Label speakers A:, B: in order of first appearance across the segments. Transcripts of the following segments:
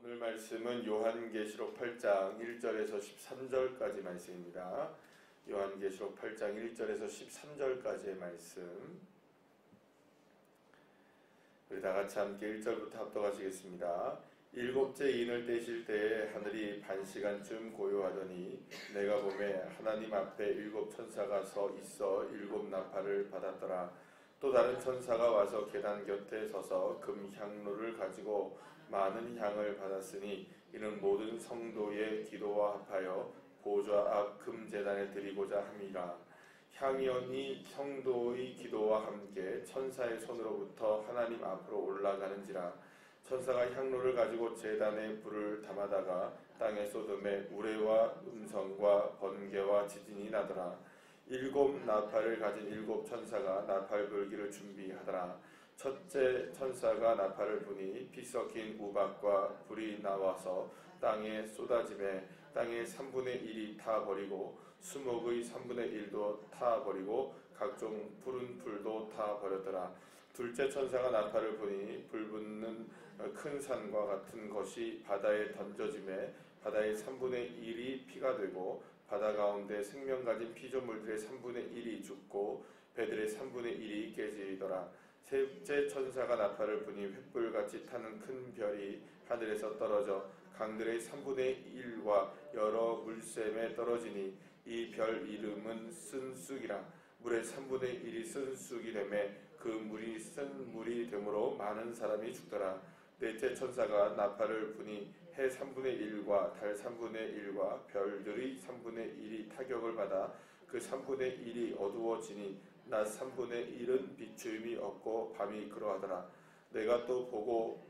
A: 오늘 말씀은 요한계시록 8장 1절에서 13절까지 말씀입니다. 요한계시록 8장 1절에서 13절까지의 말씀. 우리 다같이 함께 1절부터 합독하시겠습니다. 일곱째 인을 떼실 때에 하늘이 반시간쯤 고요하더니 내가 보매 하나님 앞에 일곱 천사가 서 있어 일곱 나팔을 받았더라. 또 다른 천사가 와서 계단 곁에 서서 금 향로를 가지고 많은 향을 받았으니 이는 모든 성도의 기도와 합하여 보좌 앞 금 제단에 드리고자 함이라. 향연이 성도의 기도와 함께 천사의 손으로부터 하나님 앞으로 올라가는지라. 천사가 향로를 가지고 제단에 불을 담아다가 땅에 쏟음에 우레와 음성과 번개와 지진이 나더라. 일곱 나팔을 가진 일곱 천사가 나팔 불기를 준비하더라. 첫째 천사가 나팔을 부니 피 섞인 우박과 불이 나와서 땅에 쏟아지매 땅의 3분의 1이 타버리고 수목의 3분의 1도 타버리고 각종 푸른 풀도 타버렸더라. 둘째 천사가 나팔을 부니 불붙는 큰 산과 같은 것이 바다에 던져지매 바다의 3분의 1이 피가 되고 바다 가운데 생명 가진 피조물들의 3분의 1이 죽고 배들의 3분의 1이 깨지더라. 셋째 천사가 나팔을 부니 횃불같이 타는 큰 별이 하늘에서 떨어져 강들의 3분의 1과 여러 물샘에 떨어지니 이 별 이름은 쓴쑥이라. 물의 3분의 1이 쓴쑥이 되매 그 물이 쓴 물이 되므로 많은 사람이 죽더라. 넷째 천사가 나팔을 부니 해 3분의 1과 달 3분의 1과 별들의 3분의 1이 타격을 받아 그 3분의 1이 어두워지니 낮 3분의 1은 비추임이 없고 밤이 그러하더라. 내가 또 보고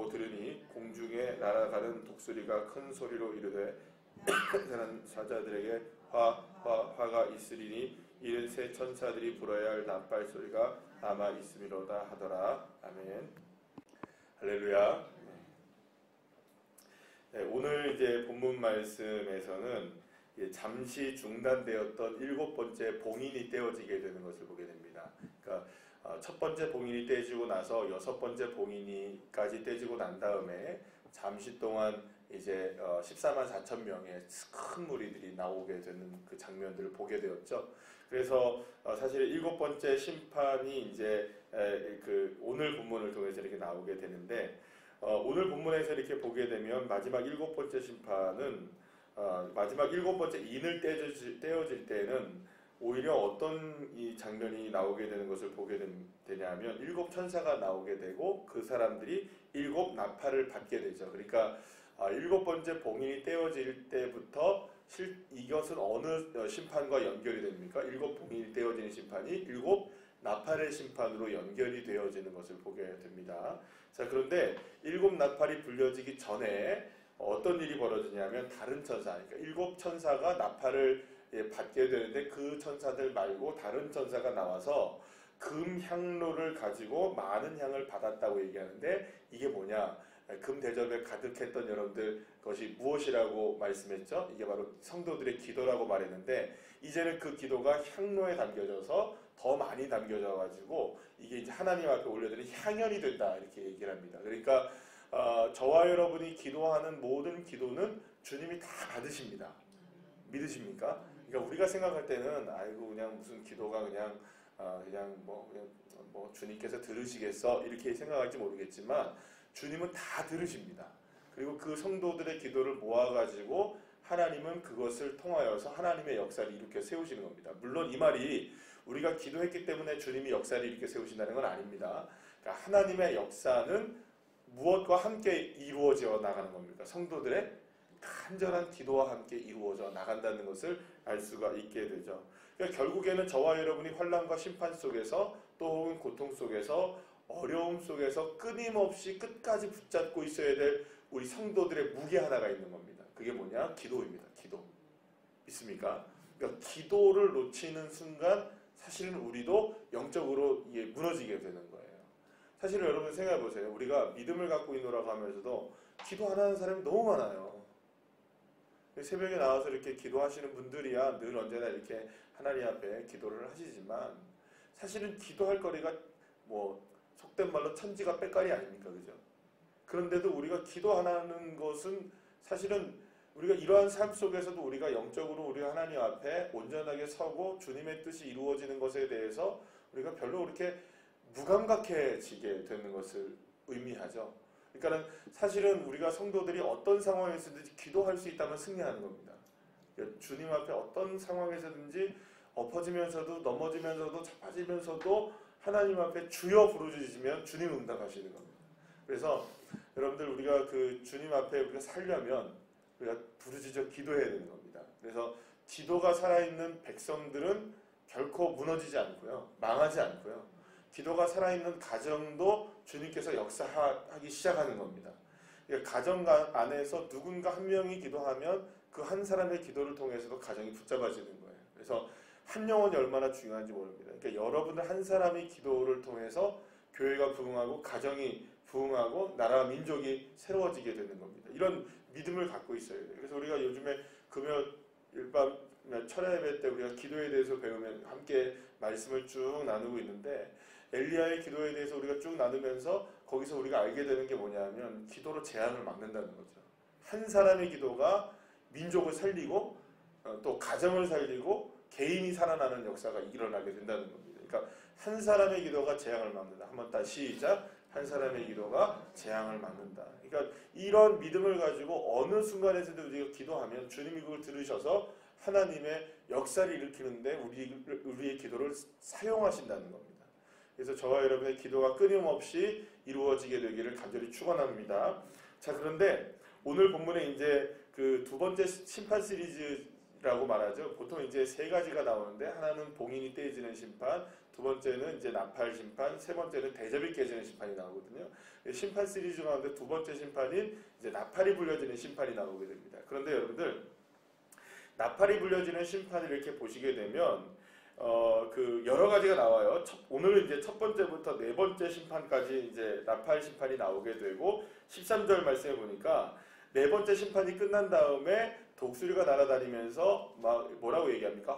A: 들으니 공중에 날아가는 독수리가 큰 소리로 이르되 다른 사자들에게 화가 있으리니 이는 새 천사들이 불어야 할 나팔 소리가 남아 있음이로다 하더라. 아멘. 할렐루야. 네, 오늘 이제 본문 말씀에서는 잠시 중단되었던 일곱 번째 봉인이 떼어지게 되는 것을 보게 됩니다. 그러니까 첫 번째 봉인이 떼지고 나서 여섯 번째 봉인이까지 떼지고 난 다음에 잠시 동안 이제 14만 4천 명의 큰 무리들이 나오게 되는 그 장면들을 보게 되었죠. 그래서 사실 일곱 번째 심판이 이제 그 오늘 본문을 통해서 이렇게 나오게 되는데 오늘 본문에서 이렇게 보게 되면 마지막 일곱 번째 심판은 마지막 일곱 번째 인을 떼어질 때는 오히려 어떤 이 장면이 나오게 되는 것을 보게 되냐면 일곱 천사가 나오게 되고 그 사람들이 일곱 나팔을 받게 되죠. 그러니까 일곱 번째 봉인이 떼어질 때부터 이것은 어느 심판과 연결이 됩니까? 일곱 봉인이 떼어지는 심판이 일곱 나팔의 심판으로 연결이 되어지는 것을 보게 됩니다. 자, 그런데 일곱 나팔이 불려지기 전에 어떤 일이 벌어지냐면 다른 천사, 그러니까 일곱 천사가 나팔을 받게 되는데 그 천사들 말고 다른 천사가 나와서 금 향로를 가지고 많은 향을 받았다고 얘기하는데 이게 뭐냐? 금 대접에 가득했던 여러분들 그것이 무엇이라고 말씀했죠? 이게 바로 성도들의 기도라고 말했는데 이제는 그 기도가 향로에 담겨져서 더 많이 담겨져 가지고 이게 이제 하나님 앞에 올려드린 향연이 된다 이렇게 얘기를 합니다. 그러니까 저와 여러분이 기도하는 모든 기도는 주님이 다 받으십니다. 믿으십니까? 그러니까 우리가 생각할 때는 아이고 그냥 무슨 기도가 그냥 주님께서 들으시겠어 이렇게 생각할지 모르겠지만 주님은 다 들으십니다. 그리고 그 성도들의 기도를 모아가지고 하나님은 그것을 통하여서 하나님의 역사를 일으켜 세우시는 겁니다. 물론 이 말이 우리가 기도했기 때문에 주님이 역사를 일으켜 세우신다는 건 아닙니다. 그러니까 하나님의 역사는 무엇과 함께 이루어져 나가는 겁니까? 성도들의 간절한 기도와 함께 이루어져 나간다는 것을 알 수가 있게 되죠. 그러니까 결국에는 저와 여러분이 환난과 심판 속에서 또 혹은 고통 속에서 어려움 속에서 끊임없이 끝까지 붙잡고 있어야 될 우리 성도들의 무게 하나가 있는 겁니다. 그게 뭐냐? 기도입니다. 기도. 믿습니까? 그러니까 기도를 놓치는 순간 사실은 우리도 영적으로 무너지게 되는 거예요. 사실은 여러분 생각해 보세요. 우리가 믿음을 갖고 있노라고 하면서도 기도 안 하는 사람이 너무 많아요. 새벽에 나와서 이렇게 기도하시는 분들이야 늘 언제나 이렇게 하나님 앞에 기도를 하시지만 사실은 기도할 거리가 속된 말로 천지가 빽깔이 아닙니까? 그죠? 그런데도 우리가 기도하는 것은 사실은 우리가 이러한 삶 속에서도 우리가 영적으로 우리가 하나님 앞에 온전하게 서고 주님의 뜻이 이루어지는 것에 대해서 우리가 별로 그렇게 무감각해지게 되는 것을 의미하죠. 그러니까는 사실은 우리가 성도들이 어떤 상황에서든지 기도할 수 있다면 승리하는 겁니다. 그러니까 주님 앞에 어떤 상황에서든지 엎어지면서도 넘어지면서도 자빠지면서도 하나님 앞에 주여 부르짖으면 주님 응답하시는 겁니다. 그래서 여러분들 우리가 그 주님 앞에 우리가 살려면 우리가 부르짖어 기도해야 되는 겁니다. 그래서 기도가 살아있는 백성들은 결코 무너지지 않고요. 망하지 않고요. 기도가 살아있는 가정도 주님께서 역사하기 시작하는 겁니다. 그러니까 가정 안에서 누군가 한 명이 기도하면 그 한 사람의 기도를 통해서도 가정이 붙잡아지는 거예요. 그래서 한 영혼이 얼마나 중요한지 모릅니다. 그러니까 여러분들 한 사람의 기도를 통해서 교회가 부흥하고 가정이 부흥하고 나라 민족이 새로워지게 되는 겁니다. 이런 믿음을 갖고 있어야 돼요. 그래서 우리가 요즘에 금요일 밤 철야 예배 때 우리가 기도에 대해서 배우면 함께 말씀을 쭉 나누고 있는데 엘리야의 기도에 대해서 우리가 쭉 나누면서 거기서 우리가 알게 되는 게 뭐냐면 기도로 재앙을 막는다는 거죠. 한 사람의 기도가 민족을 살리고 또 가정을 살리고 개인이 살아나는 역사가 일어나게 된다는 겁니다. 그러니까 한 사람의 기도가 재앙을 막는다. 한번 다시 시작. 한 사람의 기도가 재앙을 막는다. 그러니까 이런 믿음을 가지고 어느 순간에서도 우리가 기도하면 주님이 그걸 들으셔서 하나님의 역사를 일으키는데 우리의 기도를 사용하신다는 겁니다. 그래서 저와 여러분의 기도가 끊임없이 이루어지게 되기를 간절히 축원합니다. 자, 그런데 오늘 본문에 이제 그 두 번째 심판 시리즈라고 말하죠. 보통 이제 세 가지가 나오는데 하나는 봉인이 떼지는 심판, 두 번째는 이제 나팔 심판, 세 번째는 대접이 깨지는 심판이 나오거든요. 심판 시리즈 가운데 두 번째 심판인 이제 나팔이 불려지는 심판이 나오게 됩니다. 그런데 여러분들 나팔이 불려지는 심판을 이렇게 보시게 되면 그 여러 가지가 나와요. 오늘은 이제 첫 번째부터 네 번째 심판까지 이제 나팔 심판이 나오게 되고 13절 말씀해 보니까 네 번째 심판이 끝난 다음에 독수리가 날아다니면서 막 뭐라고 얘기합니까?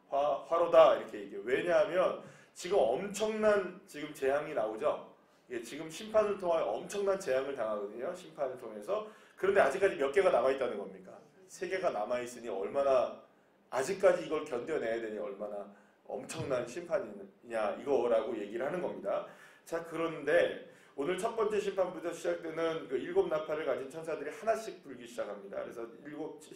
A: 화로다 이렇게 얘기해요. 왜냐하면 지금 엄청난 지금 재앙이 나오죠. 예, 지금 심판을 통하여 엄청난 재앙을 당하거든요. 심판을 통해서. 그런데 아직까지 몇 개가 남아있다는 겁니까? 3개가 남아있으니 얼마나 아직까지 이걸 견뎌내야 되니 얼마나 엄청난 심판이냐 이거라고 얘기를 하는 겁니다. 자, 그런데 오늘 첫 번째 심판부터 시작되는 그 7 나팔을 가진 천사들이 하나씩 불기 시작합니다. 그래서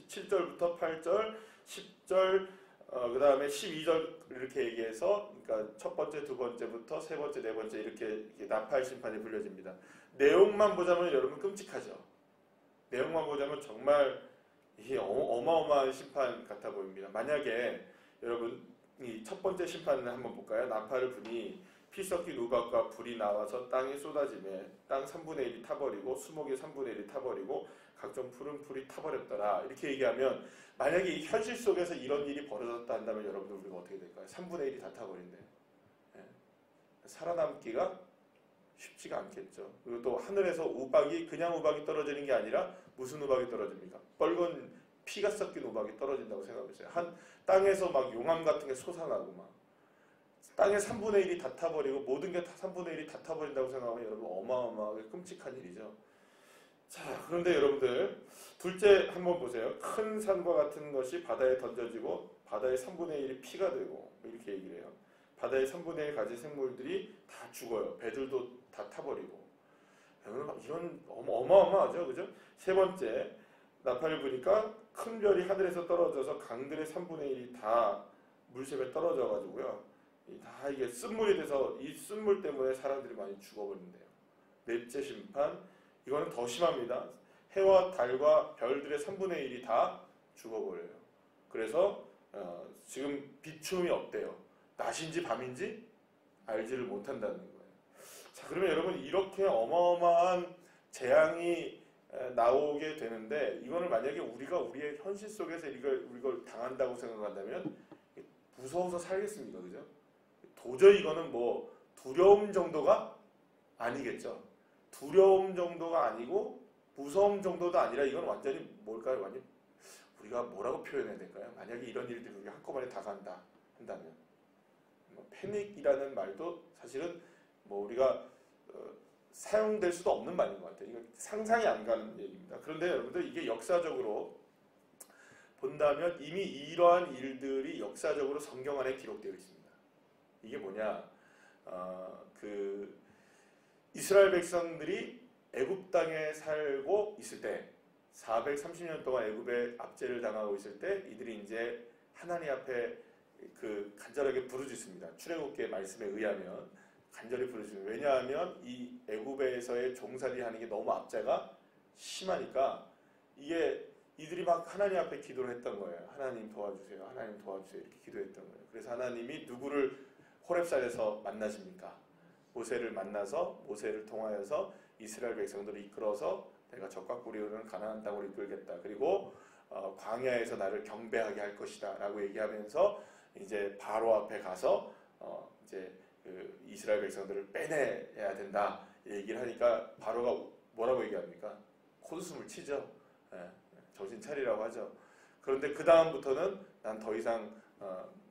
A: 7절부터 8절, 10절, 그 다음에 12절 이렇게 얘기해서 그러니까 첫 번째, 두 번째부터 세 번째, 네 번째 이렇게 나팔 심판이 불려집니다. 내용만 보자면 여러분 끔찍하죠. 내용만 보자면 정말 이게 어마어마한 심판 같아 보입니다. 만약에 여러분 이 첫 번째 심판을 한번 볼까요? 나팔을 부니 피 섞인 우박과 불이 나와서 땅에 쏟아지매 땅 3분의 1이 타버리고 수목의 3분의 1이 타버리고 각종 푸른 풀이 타버렸더라. 이렇게 얘기하면 만약에 이 현실 속에서 이런 일이 벌어졌다 한다면 여러분들 우리가 어떻게 될까요? 3분의 1이 다 타버린대요. 예. 살아남기가 쉽지가 않겠죠. 그리고 또 하늘에서 우박이 그냥 우박이 떨어지는 게 아니라 무슨 우박이 떨어집니까? 뻘건 피가 섞인 우박이 떨어진다고 생각해보세요. 한 땅에서 막 용암 같은 게 솟아나고 막 땅의 3분의 1이 다 타버리고 모든 게 다 3분의 1이 다 타버린다고 생각하면 여러분 어마어마하게 끔찍한 일이죠. 자, 그런데 여러분들 둘째 한번 보세요. 큰 산과 같은 것이 바다에 던져지고 바다의 3분의 1이 피가 되고 이렇게 얘기를 해요. 바다의 3분의 1 가지 생물들이 다 죽어요. 배들도 다 타버리고. 여러분 이런 어마어마하죠, 그죠? 세 번째 나팔을 보니까 큰 별이 하늘에서 떨어져서 강들의 3분의 1이 다 물샘에 떨어져가지고요. 다 이게 쓴물이 돼서 이 쓴물 때문에 사람들이 많이 죽어버린대요. 넷째 심판, 이거는 더 심합니다. 해와 달과 별들의 3분의 1이 다 죽어버려요. 그래서 지금 비춤이 없대요. 낮인지 밤인지 알지를 못한다는 거예요. 자, 그러면 여러분 이렇게 어마어마한 재앙이 나오게 되는데 이거를 만약에 우리가 우리의 현실 속에서 이걸 당한다고 생각한다면 무서워서 살겠습니까? 그죠? 도저히 이거는 뭐 두려움 정도가 아니겠죠. 두려움 정도가 아니고 무서움 정도도 아니라 이건 완전히 뭘까요? 완전 우리가 뭐라고 표현해야 될까요? 만약에 이런 일들이 우리가 한꺼번에 다 간다 한다면 패닉이라는 말도 사실은 뭐 우리가 사용될 수도 없는 말인 것 같아요. 이거 상상이 안 가는 얘기입니다. 그런데 여러분들 이게 역사적으로 본다면 이미 이러한 일들이 역사적으로 성경 안에 기록되어 있습니다. 이게 뭐냐? 그 이스라엘 백성들이 애굽 땅에 살고 있을 때 430년 동안 애굽에 압제를 당하고 있을 때 이들이 이제 하나님 앞에 그 간절하게 부르짖습니다. 출애굽기의 말씀에 의하면 간절히 부르짖습니다. 왜냐하면 이 애굽에서의 종살이 하는 게 너무 압제가 심하니까 이게 이들이 막 하나님 앞에 기도를 했던 거예요. 하나님 도와주세요. 하나님 도와주세요. 이렇게 기도했던 거예요. 그래서 하나님이 누구를 호렙산에서 만나십니까? 모세를 만나서 모세를 통하여서 이스라엘 백성들을 이끌어서 내가 적과 꿀이 흐르는 가나안 땅으로 이끌겠다. 그리고 광야에서 나를 경배하게 할 것이다 라고 얘기하면서 이제 바로 앞에 가서 이제 그 이스라엘 백성들을 빼내야 된다 얘기를 하니까 바로가 뭐라고 얘기합니까? 콧웃음을 치죠. 정신 차리라고 하죠. 그런데 그 다음부터는 난 더 이상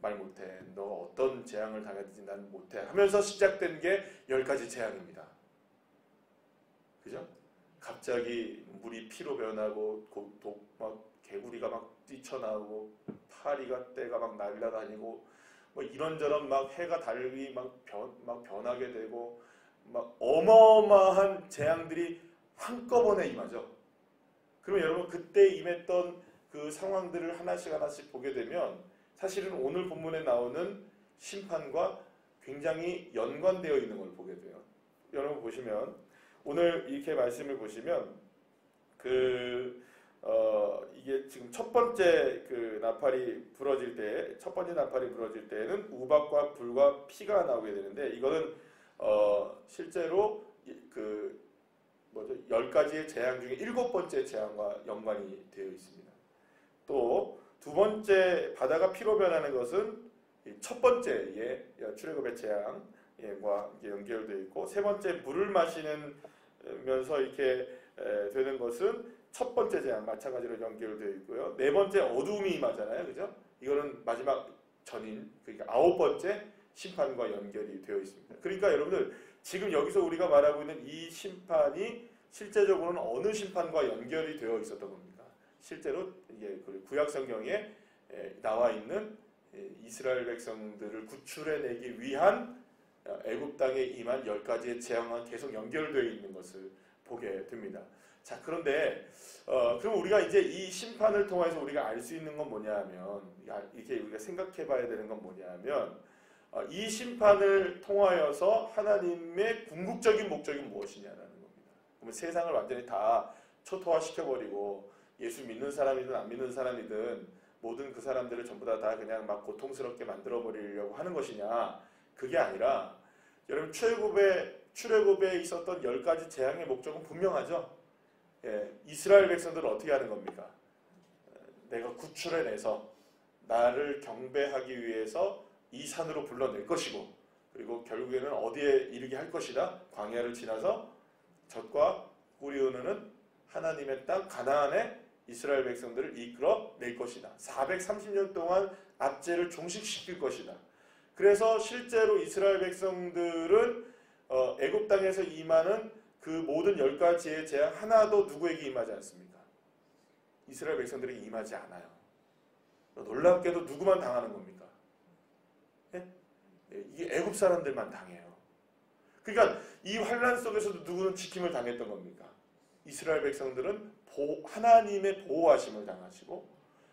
A: 말 못해. 너가 어떤 재앙을 당하든지 난 못해 하면서 시작된 게 10가지 재앙입니다. 그죠? 갑자기 물이 피로 변하고 막 개구리가 막 뛰쳐나오고 파리가 떼가 막 날아다니고 뭐 이런저런 막 해가 달리 막 변하게 되고 막 어마어마한 재앙들이 한꺼번에 임하죠. 그러면 여러분 그때 임했던 그 상황들을 하나씩 보게 되면 사실은 오늘 본문에 나오는 심판과 굉장히 연관되어 있는 걸 보게 돼요. 여러분 보시면 오늘 이렇게 말씀을 보시면 이게 지금 첫 번째 그 나팔이 부러질 때, 첫 번째 나팔이 부러질 때에는 우박과 불과 피가 나오게 되는데 이거는 실제로 그 10가지의 재앙 중에 7번째 재앙과 연관이 되어 있습니다. 또 두 번째 바다가 피로 변하는 것은 첫 번째의 출애굽의 재앙과 연결되어 있고 세 번째 물을 마시면서 이렇게 되는 것은 첫 번째 재앙 마찬가지로 연결되어 있고요. 네 번째 어두움이 임하잖아요. 그죠? 이거는 마지막 전인 그러니까 9번째 심판과 연결이 되어 있습니다. 그러니까 여러분들 지금 여기서 우리가 말하고 있는 이 심판이 실제적으로는 어느 심판과 연결이 되어 있었던 겁니까? 실제로 이게 구약 성경에 나와 있는 이스라엘 백성들을 구출해내기 위한 애굽 땅에 임한 10가지의 재앙과 계속 연결되어 있는 것을 보게 됩니다. 자, 그런데 그럼 우리가 이제 이 심판을 통해서 우리가 알 수 있는 건 뭐냐면 이렇게 우리가 생각해봐야 되는 건 뭐냐면 이 심판을 통하여서 하나님의 궁극적인 목적이 무엇이냐라는 겁니다. 그러면 세상을 완전히 다 초토화시켜버리고 예수 믿는 사람이든 안 믿는 사람이든 모든 그 사람들을 전부 다 그냥 막 고통스럽게 만들어버리려고 하는 것이냐? 그게 아니라 여러분 출애굽에 있었던 10가지 재앙의 목적은 분명하죠. 이스라엘 백성들은 어떻게 하는 겁니까? 내가 구출해내서 나를 경배하기 위해서 이 산으로 불러낼 것이고 그리고 결국에는 어디에 이르게 할 것이다? 광야를 지나서 젖과 꿀이 흐르는 하나님의 땅 가나안에 이스라엘 백성들을 이끌어낼 것이다. 430년 동안 압제를 종식시킬 것이다. 그래서 실제로 이스라엘 백성들은 애굽 땅에서 임하는 그 모든 10가지의 재앙 하나도 누구에게 임하지 않습니까? 이스라엘 백성들에게 임하지 않아요. 놀랍게도 누구만 당하는 겁니까? 이게 애굽 사람들만 당해요. 그러니까 이 환란 속에서도 누구는 지킴을 당했던 겁니까? 이스라엘 백성들은 하나님의 보호하심을 당하시고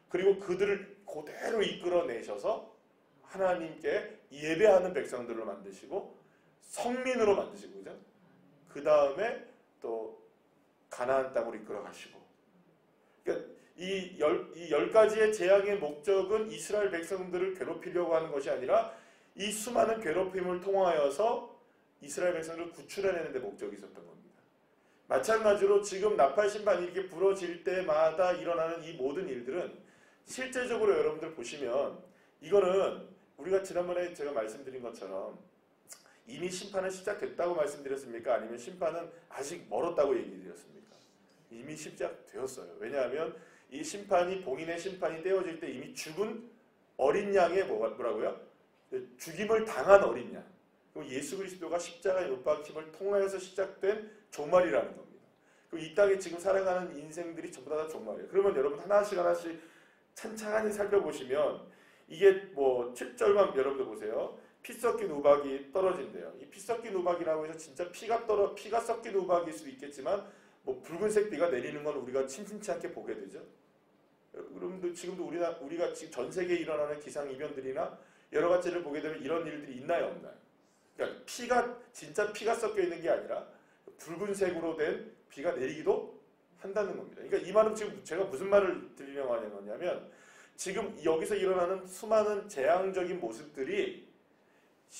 A: 그리고 그들을 그대로 이끌어내셔서 하나님께 예배하는 백성들로 만드시고 성민으로 만드시고 그죠? 그 다음에 또 가나안 땅으로 이끌어 가시고 그러니까 이 10가지의 재앙의 목적은 이스라엘 백성들을 괴롭히려고 하는 것이 아니라 이 수많은 괴롭힘을 통하여서 이스라엘 백성들을 구출해내는 데 목적이 있었던 겁니다. 마찬가지로 지금 나팔 심판이 이렇게 부러질 때마다 일어나는 이 모든 일들은 실제적으로 여러분들 보시면 이거는 우리가 지난번에 제가 말씀드린 것처럼 이미 심판은 시작됐다고 말씀드렸습니까? 아니면 심판은 아직 멀었다고 얘기드렸습니까? 이미 시작되었어요. 왜냐하면 이 심판이 봉인의 심판이 떼어질 때 이미 죽은 어린 양의 뭐라고요? 죽임을 당한 어린 양. 그리고 예수 그리스도가 십자가에 못 박힘을 통하여서 시작된 종말이라는 겁니다. 그리고 이 땅에 지금 살아가는 인생들이 전부 다 종말이에요. 그러면 여러분 하나씩 찬찬히 살펴보시면 이게 뭐 7절만 여러분들 보세요. 피 섞인 우박이 떨어진대요. 이 피 섞인 우박이라고 해서 진짜 피가 섞인 우박일 수도 있겠지만 뭐 붉은색 비가 내리는 건 우리가 심심치 않게 보게 되죠. 여러분들 지금도 우리가 지금 전 세계에 일어나는 기상 이변들이나 여러 가지를 보게 되면 이런 일들이 있나요, 없나요? 그러니까 진짜 피가 섞여 있는 게 아니라 붉은색으로 된 비가 내리기도 한다는 겁니다. 그러니까 이 말은 지금 제가 무슨 말을 드리려고 하는 거냐면 지금 여기서 일어나는 수많은 재앙적인 모습들이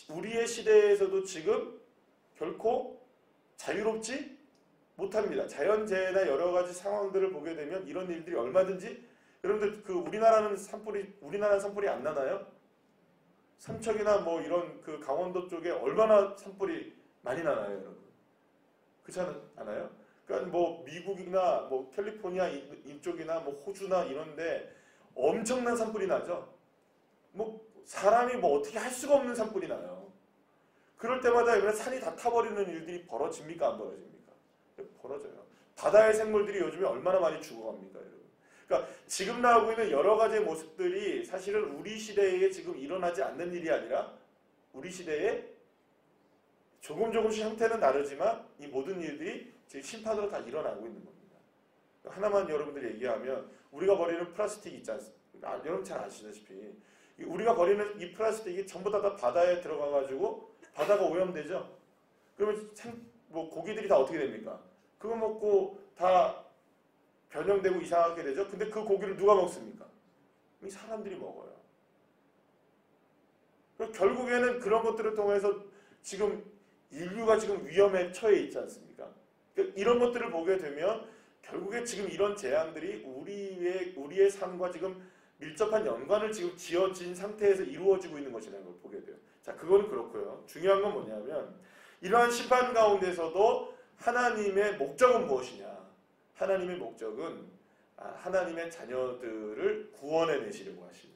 A: 우리의 시대에서도 지금 결코 자유롭지 못합니다. 자연재해나 여러 가지 상황들을 보게 되면 이런 일들이 얼마든지 여러분들 그 우리나라는 산불이 안 나나요? 삼척이나 뭐 이런 그 강원도 쪽에 얼마나 산불이 많이 나나요, 여러분? 그렇지 않아요? 그러니까 뭐 미국이나 뭐 캘리포니아 이쪽이나 뭐 호주나 이런데 엄청난 산불이 나죠. 뭐 사람이 뭐 어떻게 할 수가 없는 산불이 나요. 그럴 때마다 산이 다 타버리는 일들이 벌어집니까, 안 벌어집니까? 벌어져요. 바다의 생물들이 요즘에 얼마나 많이 죽어갑니까, 여러분? 그러니까 지금 나오고 있는 여러 가지의 모습들이 사실은 우리 시대에 지금 일어나지 않는 일이 아니라 우리 시대에 조금씩 형태는 다르지만 이 모든 일들이 지금 심판으로 다 일어나고 있는 겁니다. 하나만 여러분들 얘기하면 우리가 버리는 플라스틱 있지 않습니까? 여러분 잘 아시다시피 우리가 버리는 이 플라스틱이 전부 다 바다에 들어가가지고 바다가 오염되죠. 그러면 뭐 고기들이 다 어떻게 됩니까? 그거 먹고 다 변형되고 이상하게 되죠. 근데 그 고기를 누가 먹습니까? 이 사람들이 먹어요. 결국에는 그런 것들을 통해서 지금 인류가 지금 위험에 처해 있지 않습니까? 그러니까 이런 것들을 보게 되면 결국에 지금 이런 재앙들이 우리의 삶과 지금 밀접한 연관을 지금 지어진 상태에서 이루어지고 있는 것이라는 걸 보게 돼요. 자, 그건 그렇고요. 중요한 건 뭐냐면 이러한 심판 가운데서도 하나님의 목적은 무엇이냐? 하나님의 목적은 하나님의 자녀들을 구원해내시려고 하시는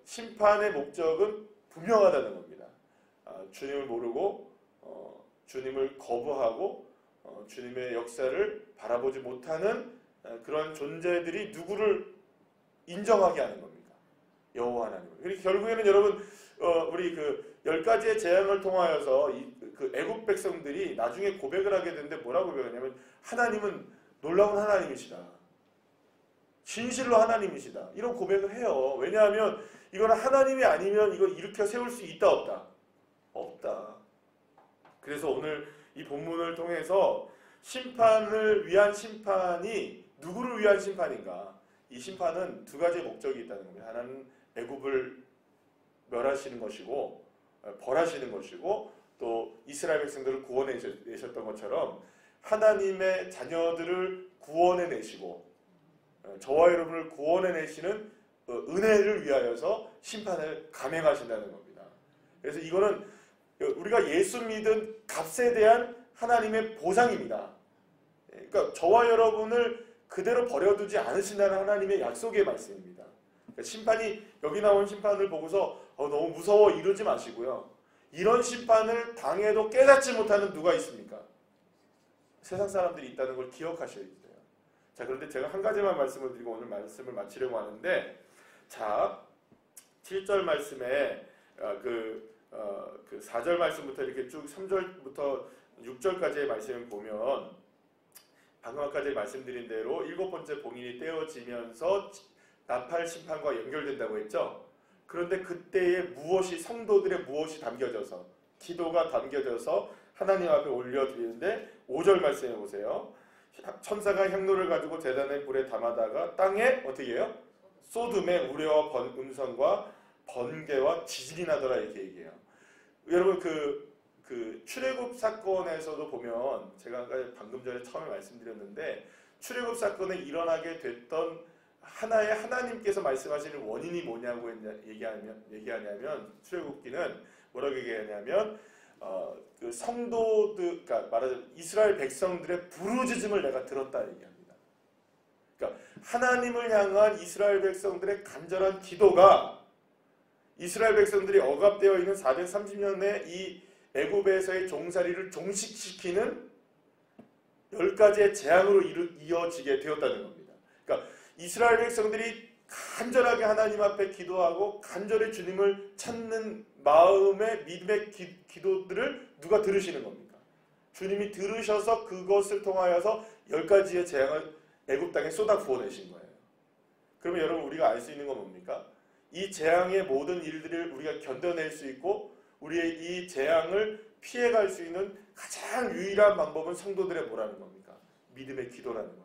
A: 심판의 목적은 분명하다는 겁니다. 주님을 모르고 주님을 거부하고 주님의 역사를 바라보지 못하는 그런 존재들이 누구를 인정하게 하는 겁니까? 여호와 하나님을. 그리고 결국에는 여러분 우리 그 10가지의 재앙을 통하여서 그 애국 백성들이 나중에 고백을 하게 되는데 뭐라고 고백하냐면 하나님은 놀라운 하나님이시다. 진실로 하나님이시다. 이런 고백을 해요. 왜냐하면 이거는 하나님이 아니면 이거 일으켜 세울 수 있다 없다? 없다. 그래서 오늘 이 본문을 통해서 심판을 위한 심판이 누구를 위한 심판인가? 이 심판은 두 가지의 목적이 있다는 겁니다. 하나는 애굽을 멸하시는 것이고 벌하시는 것이고 또 이스라엘 백성들을 구원해 내셨던 것처럼 하나님의 자녀들을 구원해 내시고 저와 여러분을 구원해 내시는 은혜를 위하여서 심판을 감행하신다는 겁니다. 그래서 이거는 우리가 예수 믿은 값에 대한 하나님의 보상입니다. 그러니까 저와 여러분을 그대로 버려두지 않으신다는 하나님의 약속의 말씀입니다. 그러니까 심판이 여기 나온 심판을 보고서 너무 무서워 이러지 마시고요. 이런 심판을 당해도 깨닫지 못하는 누가 있습니까? 세상 사람들이 있다는 걸 기억하셔야 돼요. 자, 그런데 제가 한 가지만 말씀을 드리고 오늘 말씀을 마치려고 하는데, 자, 7절 말씀에 그 4절 말씀부터 이렇게 쭉 3절부터 6절까지의 말씀을 보면 방금 아까 말씀드린 대로 7번째 봉인이 떼어지면서 나팔 심판과 연결된다고 했죠. 그런데 그때에 성도들의 무엇이 담겨져서 기도가 담겨져서 하나님 앞에 올려드리는데 5절 말씀해 보세요. 천사가 향로를 가지고 제단의 불에 담아다가 땅에 어떻게 해요? 쏟음에 우레와 음성과 번개와 지진이 나더라 이렇게 얘기해요. 여러분 그 출애굽 사건에서도 보면 제가 방금 전에 처음에 말씀드렸는데 출애굽 사건에 일어나게 됐던 하나의 하나님께서 말씀하시는 원인이 뭐냐고 얘기하냐면 출애굽기는 뭐라고 얘기하냐면 그 성도들, 그러니까 말하자면 이스라엘 백성들의 부르짖음을 내가 들었다 얘기합니다. 그러니까 하나님을 향한 이스라엘 백성들의 간절한 기도가 이스라엘 백성들이 억압되어 있는 430년의 이 애굽에서의 종살이를 종식시키는 10가지의 재앙으로 이어지게 되었다는 겁니다. 그러니까 이스라엘 백성들이 간절하게 하나님 앞에 기도하고 간절히 주님을 찾는 마음의 믿음의 기도들을 누가 들으시는 겁니까? 주님이 들으셔서 그것을 통하여서 10가지의 재앙을 애굽 땅에 쏟아 부어내신 거예요. 그러면 여러분 우리가 알 수 있는 건 뭡니까? 이 재앙의 모든 일들을 우리가 견뎌낼 수 있고 우리의 이 재앙을 피해갈 수 있는 가장 유일한 방법은 성도들의 뭐라는 겁니까? 믿음의 기도라는 거죠.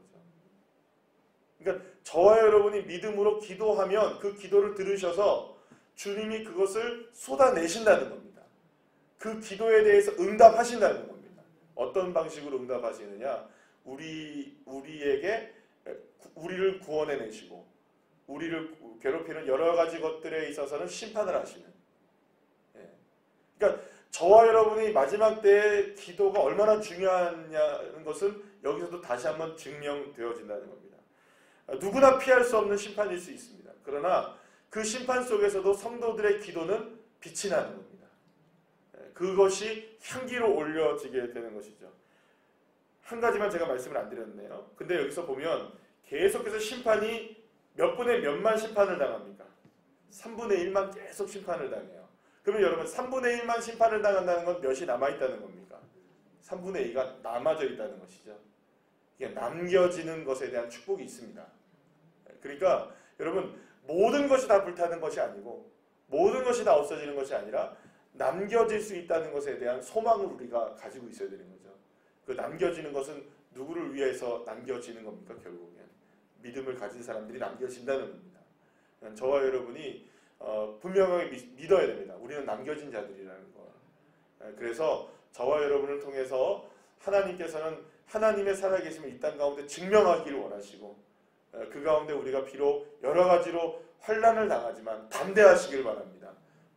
A: 그러니까 저와 여러분이 믿음으로 기도하면 그 기도를 들으셔서 주님이 그것을 쏟아내신다는 겁니다. 그 기도에 대해서 응답하신다는 겁니다. 어떤 방식으로 응답하시느냐? 우리를 구원해내시고 우리를 괴롭히는 여러 가지 것들에 있어서는 심판을 하시는. 그러니까 저와 여러분이 마지막 때의 기도가 얼마나 중요하냐는 것은 여기서도 다시 한번 증명되어진다는 겁니다. 누구나 피할 수 없는 심판일 수 있습니다. 그러나 그 심판 속에서도 성도들의 기도는 빛이 나는 겁니다. 그것이 향기로 올려지게 되는 것이죠. 한 가지만 제가 말씀을 안 드렸네요. 근데 여기서 보면 계속해서 심판이 몇 분의 몇만 심판을 당합니까? 3분의 1만 계속 심판을 당해요. 그러면 여러분 3분의 1만 심판을 당한다는 건 몇이 남아있다는 겁니까? 3분의 2가 남아져 있다는 것이죠. 이게 남겨지는 것에 대한 축복이 있습니다. 그러니까 여러분 모든 것이 다 불타는 것이 아니고 모든 것이 다 없어지는 것이 아니라 남겨질 수 있다는 것에 대한 소망을 우리가 가지고 있어야 되는 거죠. 그 남겨지는 것은 누구를 위해서 남겨지는 겁니까? 결국엔 믿음을 가진 사람들이 남겨진다는 겁니다. 저와 여러분이 분명하게 믿어야 됩니다. 우리는 남겨진 자들이라는 거. 그래서 저와 여러분을 통해서 하나님께서는 하나님의 살아계심을 이 땅 가운데 증명하기를 원하시고 그 가운데 우리가 비록 여러 가지로 환난을 당하지만 담대하시길 바랍니다.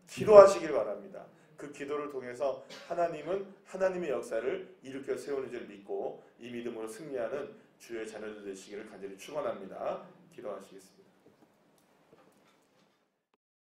A: 기도하시길 바랍니다. 그 기도를 통해서 하나님은 하나님의 역사를 일으켜 세우는 줄 믿고 이 믿음으로 승리하는 주의 자녀들 되시기를 간절히 축원합니다. 기도하시겠습니다.